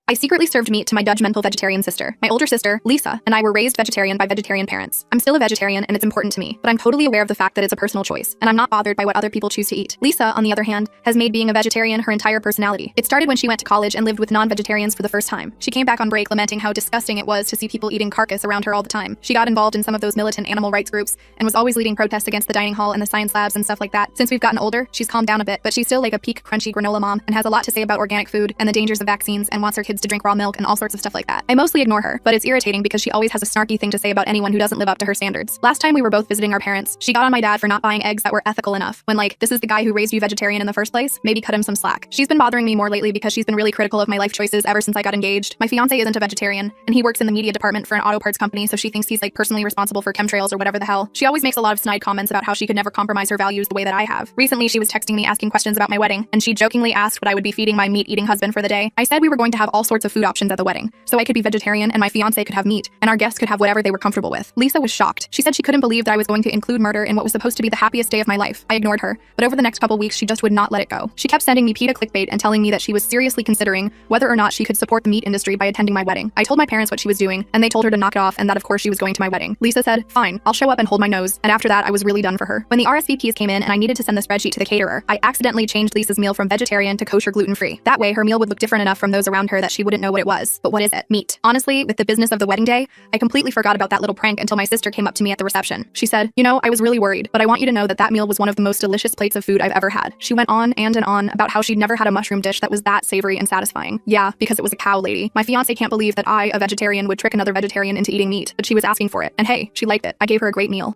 I secretly served meat to my judgmental vegetarian sister. My older sister, Lisa, and I were raised vegetarian by vegetarian parents. I'm still a vegetarian and it's important to me, but I'm totally aware of the fact that it's a personal choice, and I'm not bothered by what other people choose to eat. Lisa, on the other hand, has made being a vegetarian her entire personality. It started when she went to college and lived with non-vegetarians for the first time. She came back on break lamenting how disgusting it was to see people eating carcass around her all the time. She got involved in some of those militant animal rights groups and was always leading protests against the dining hall and the science labs and stuff like that. Since we've gotten older, she's calmed down a bit, but she's still like a peak crunchy granola mom and has a lot to say about organic food and the dangers of vaccines and wants her kids to drink raw milk and all sorts of stuff like that. I mostly ignore her, but it's irritating because she always has a snarky thing to say about anyone who doesn't live up to her standards. Last time we were both visiting our parents, she got on my dad for not buying eggs that were ethical enough, when like, this is the guy who raised you vegetarian in the first place, maybe cut him some slack. She's been bothering me more lately because she's been really critical of my life choices ever since I got engaged. My fiance isn't a vegetarian, and he works in the media department for an auto parts company, so she thinks he's like personally responsible for chemtrails or whatever the hell. She always makes a lot of snide comments about how she could never compromise her values the way that I have. Recently, she was texting me asking questions about my wedding, and she jokingly asked what I would be feeding my meat-eating husband for the day. I said we were going to have all sorts of food options at the wedding, so I could be vegetarian and my fiance could have meat, and our guests could have whatever they were comfortable with. Lisa was shocked. She said she couldn't believe that I was going to include murder in what was supposed to be the happiest day of my life. I ignored her, but over the next couple weeks she just would not let it go. She kept sending me PETA clickbait and telling me that she was seriously considering whether or not she could support the meat industry by attending my wedding. I told my parents what she was doing, and they told her to knock it off and that of course she was going to my wedding. Lisa said, fine, I'll show up and hold my nose, and after that I was really done for her. When the RSVPs came in and I needed to send the spreadsheet to the caterer, I accidentally changed Lisa's meal from vegetarian to kosher gluten-free. That way her meal would look different enough from those around her that she wouldn't know what it was. But what is it? Meat. Honestly, with the business of the wedding day, I completely forgot about that little prank until my sister came up to me at the reception. She said, you know, I was really worried, but I want you to know that that meal was one of the most delicious plates of food I've ever had. She went on and on about how she'd never had a mushroom dish that was that savory and satisfying. Yeah, because it was a cow lady. My fiance can't believe that I, a vegetarian, would trick another vegetarian into eating meat, but she was asking for it. And hey, she liked it. I gave her a great meal.